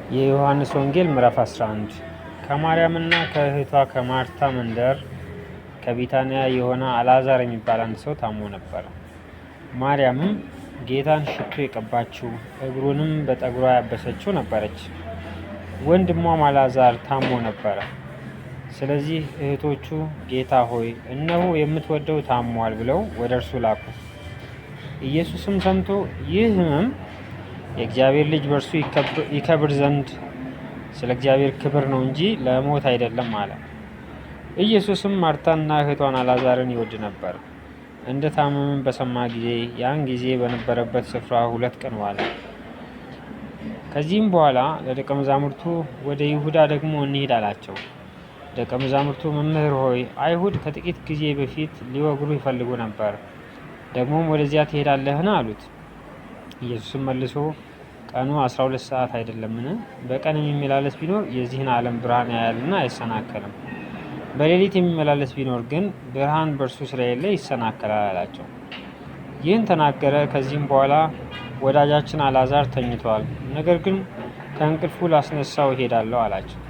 የዮሐንስ ወንጌል ምዕራፍ 11 ከማርያምና ከእህቷ ከማርታ መንደር ከቢታንያ የሆነ አልዓዛር የሚባል አንድ ሰው ታሞ ነበር። ማርያምም ጌታን ሽቱ የቀባችው እግሩንም በጠጉሯ ያበሰችው ነበረች። ወንድሟም አልዓዛር ታሞ ነበረ። ስለዚህ እህቶቹ ጌታ ሆይ እነሆ የምትወደው ታሟል ብለው ወደ እርሱ ላኩ። ኢየሱስም ሰምቶ ይህ ሕመም የእግዚአብሔር ልጅ በእርሱ ይከብር ዘንድ ስለ እግዚአብሔር ክብር ነው እንጂ ለሞት አይደለም አለ። ኢየሱስም ማርታንና እህቷን አልዓዛርን ይወድ ነበር። እንደ ታመመም በሰማ ጊዜ ያን ጊዜ በነበረበት ስፍራ 2 ቀን ዋለ። ከዚህም በኋላ ለደቀ መዛሙርቱ ወደ ይሁዳ ደግሞ እንሂድ አላቸው። ደቀ መዛሙርቱ መምህር ሆይ አይሁድ ከጥቂት ጊዜ በፊት ሊወግሩ ይፈልጉ ነበር፣ ደግሞም ወደዚያ ትሄዳለህን አሉት። ኢየሱስም መልሶ ቀኑ 12 ሰዓት አይደለምን? በቀን የሚመላለስ ቢኖር የዚህን ዓለም ብርሃን ያያልና አይሰናከልም። በሌሊት የሚመላለስ ቢኖር ግን ብርሃን በእርሱ ስለሌለ ይሰናከላል አላቸው። ይህን ተናገረ። ከዚህም በኋላ ወዳጃችን አልዓዛር ተኝቷል፣ ነገር ግን ከእንቅልፉ ላስነሳው እሄዳለሁ አላቸው።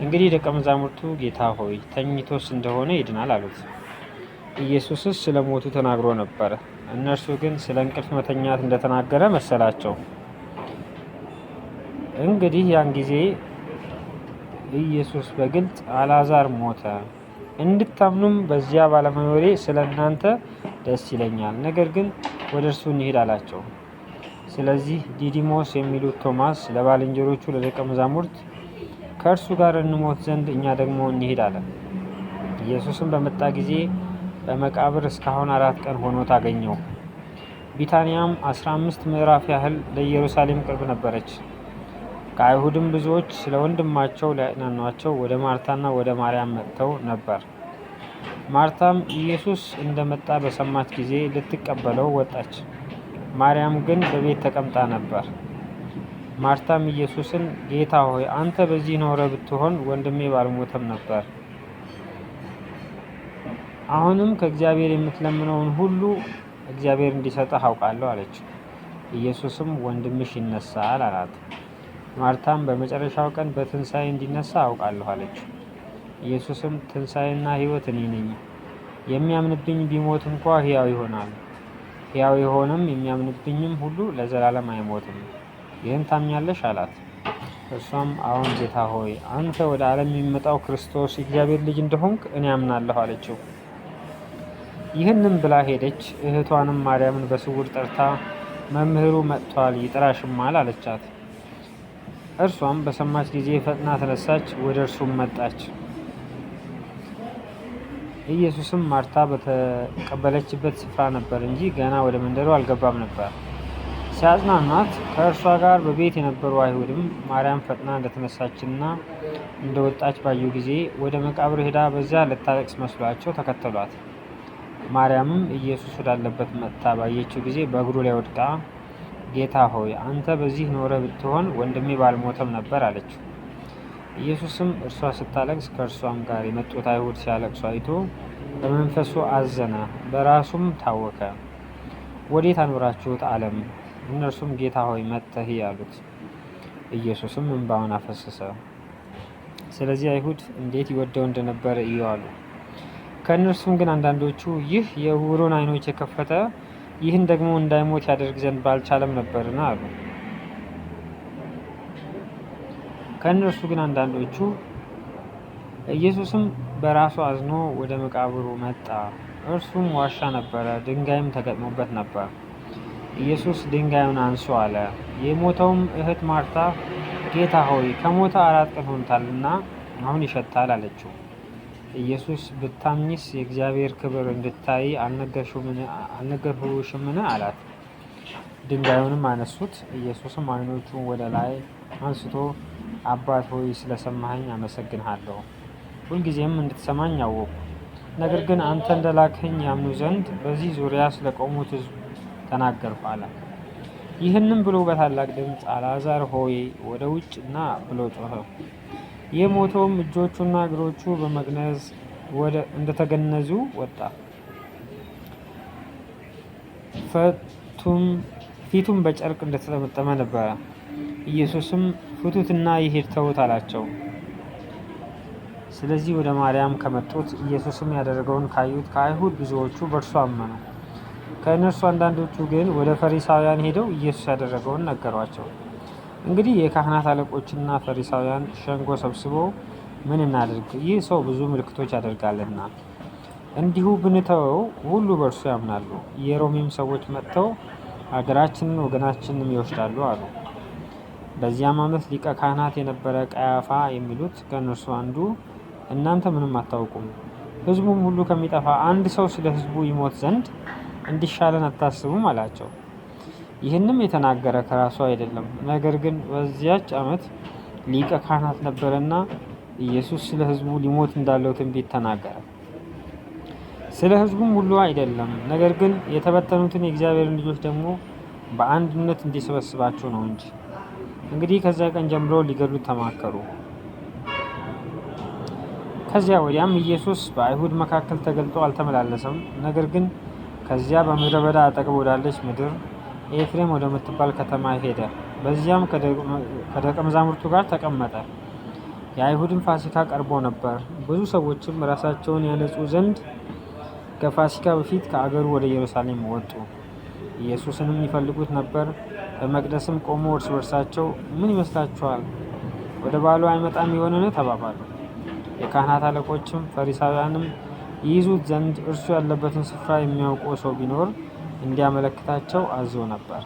እንግዲህ ደቀ መዛሙርቱ ጌታ ሆይ ተኝቶስ እንደሆነ ይድናል አሉት። ኢየሱስስ ስለ ሞቱ ተናግሮ ነበር፣ እነርሱ ግን ስለ እንቅልፍ መተኛት እንደተናገረ መሰላቸው። እንግዲህ ያን ጊዜ ኢየሱስ በግልጥ አልዓዛር ሞተ፣ እንድታምኑም በዚያ ባለመኖሬ ስለ እናንተ ደስ ይለኛል፣ ነገር ግን ወደ እርሱ እንሂድ አላቸው። ስለዚህ ዲዲሞስ የሚሉት ቶማስ ለባልንጀሮቹ ለደቀ መዛሙርት ከእርሱ ጋር እንሞት ዘንድ እኛ ደግሞ እንሂድ አለ። ኢየሱስም በመጣ ጊዜ በመቃብር እስካሁን 4 ቀን ሆኖት አገኘው። ቢታንያም 15 ምዕራፍ ያህል ለኢየሩሳሌም ቅርብ ነበረች። ከአይሁድም ብዙዎች ስለ ወንድማቸው ሊያጽናኗቸው ወደ ማርታና ወደ ማርያም መጥተው ነበር። ማርታም ኢየሱስ እንደመጣ በሰማች ጊዜ ልትቀበለው ወጣች። ማርያም ግን በቤት ተቀምጣ ነበር። ማርታም ኢየሱስን ጌታ ሆይ አንተ በዚህ ኖረ ብትሆን ወንድሜ ባልሞተም ነበር። አሁንም ከእግዚአብሔር የምትለምነውን ሁሉ እግዚአብሔር እንዲሰጥህ አውቃለሁ አለችው። ኢየሱስም ወንድምሽ ይነሳል አላት። ማርታም በመጨረሻው ቀን በትንሣኤ እንዲነሳ አውቃለሁ አለችው። ኢየሱስም ትንሣኤና ሕይወት እኔ ነኝ፣ የሚያምንብኝ ቢሞት እንኳ ሕያው ይሆናል፣ ሕያው የሆነም የሚያምንብኝም ሁሉ ለዘላለም አይሞትም። ይህን ታምኛለሽ አላት። እርሷም አዎን ጌታ ሆይ አንተ ወደ ዓለም የሚመጣው ክርስቶስ የእግዚአብሔር ልጅ እንደሆንክ እኔ አምናለሁ አለችው። ይህንም ብላ ሄደች። እህቷንም ማርያምን በስውር ጠርታ መምህሩ መጥቷል ይጠራሽማል አለቻት። እርሷም በሰማች ጊዜ ፈጥና ተነሳች፣ ወደ እርሱም መጣች። ኢየሱስም ማርታ በተቀበለችበት ስፍራ ነበር እንጂ ገና ወደ መንደሩ አልገባም ነበር። ሲያጽናናት ከእርሷ ጋር በቤት የነበሩ አይሁድም ማርያም ፈጥና እንደተነሳችና እንደወጣች ባዩ ጊዜ ወደ መቃብር ሄዳ በዚያ ልታለቅስ መስሏቸው ተከተሏት። ማርያምም ኢየሱስ ወዳለበት መጥታ ባየችው ጊዜ በእግሩ ላይ ወድቃ ጌታ ሆይ አንተ በዚህ ኖረ ብትሆን ወንድሜ ባልሞተም ነበር አለችው። ኢየሱስም እርሷ ስታለቅስ ከእርሷም ጋር የመጡት አይሁድ ሲያለቅሱ አይቶ በመንፈሱ አዘነ፣ በራሱም ታወከ። ወዴት አኖራችሁት አለም። እነርሱም ጌታ ሆይ መጥተህ አሉት። ኢየሱስም እንባውን አፈሰሰ። ስለዚህ አይሁድ እንዴት ይወደው እንደነበረ እዩ አሉ። ከእነርሱም ግን አንዳንዶቹ ይህ የዕውሩን ዓይኖች የከፈተ ይህን ደግሞ እንዳይሞት ያደርግ ዘንድ ባልቻለም ነበርና አሉ። ከእነርሱ ግን አንዳንዶቹ ኢየሱስም በራሱ አዝኖ ወደ መቃብሩ መጣ። እርሱም ዋሻ ነበረ፣ ድንጋይም ተገጥሞበት ነበር። ኢየሱስ ድንጋዩን አንሱ አለ። የሞተውም እህት ማርታ ጌታ ሆይ ከሞተ 4 ቀን ሆኖታልና አሁን ይሸታል አለችው። ኢየሱስ ብታምኚስ የእግዚአብሔር ክብር እንድታይ አልነገርሁሽምን አላት። ድንጋዩንም አነሱት። ኢየሱስም ዓይኖቹን ወደ ላይ አንስቶ አባት ሆይ ስለሰማኸኝ አመሰግንሃለሁ፣ ሁልጊዜም እንድትሰማኝ አወቅሁ። ነገር ግን አንተ እንደላክኸኝ ያምኑ ዘንድ በዚህ ዙሪያ ስለቆሙት ሕዝብ ተናገርሁ አለ። ይህንም ብሎ በታላቅ ድምፅ አልዓዛር ሆይ ወደ ውጭ ና ብሎ ጮኸ። የሞተውም እጆቹና እግሮቹ በመግነዝ እንደተገነዙ ወጣ። ፊቱም በጨርቅ እንደተጠመጠመ ነበረ። ኢየሱስም ፍቱትና ይሂድ ተዉት አላቸው። ስለዚህ ወደ ማርያም ከመጡት ኢየሱስም ያደረገውን ካዩት ከአይሁድ ብዙዎቹ በእርሱ አመኑ። ከእነርሱ አንዳንዶቹ ግን ወደ ፈሪሳውያን ሄደው ኢየሱስ ያደረገውን ነገሯቸው። እንግዲህ የካህናት አለቆችና ፈሪሳውያን ሸንጎ ሰብስበው ምን እናድርግ? ይህ ሰው ብዙ ምልክቶች ያደርጋልና እንዲሁ ብንተወው ሁሉ በእርሱ ያምናሉ። የሮሜም ሰዎች መጥተው አገራችንን ወገናችንንም ይወስዳሉ አሉ። በዚያም ዓመት ሊቀ ካህናት የነበረ ቀያፋ የሚሉት ከእነርሱ አንዱ እናንተ ምንም አታውቁም፣ ሕዝቡም ሁሉ ከሚጠፋ አንድ ሰው ስለ ሕዝቡ ይሞት ዘንድ እንዲሻለን አታስቡም አላቸው። ይህንም የተናገረ ከራሱ አይደለም፣ ነገር ግን በዚያች ዓመት ሊቀ ካህናት ነበረና ኢየሱስ ስለ ሕዝቡ ሊሞት እንዳለው ትንቢት ተናገረ። ስለ ሕዝቡም ሁሉ አይደለም፣ ነገር ግን የተበተኑትን የእግዚአብሔርን ልጆች ደግሞ በአንድነት እንዲሰበስባቸው ነው እንጂ። እንግዲህ ከዚያ ቀን ጀምሮ ሊገድሉት ተማከሩ። ከዚያ ወዲያም ኢየሱስ በአይሁድ መካከል ተገልጦ አልተመላለሰም። ነገር ግን ከዚያ በምድረ በዳ አጠገብ ወዳለች ምድር ኤፍሬም ወደምትባል ከተማ ሄደ። በዚያም ከደቀ መዛሙርቱ ጋር ተቀመጠ። የአይሁድም ፋሲካ ቀርቦ ነበር። ብዙ ሰዎችም ራሳቸውን ያነጹ ዘንድ ከፋሲካ በፊት ከአገሩ ወደ ኢየሩሳሌም ወጡ። ኢየሱስንም ይፈልጉት ነበር። በመቅደስም ቆሞ እርስ በርሳቸው ምን ይመስላችኋል? ወደ በዓሉ አይመጣም ይሆንን? ተባባሉ። የካህናት አለቆችም ፈሪሳውያንም ይይዙት ዘንድ እርሱ ያለበትን ስፍራ የሚያውቀው ሰው ቢኖር እንዲያመለክታቸው አዞ ነበር።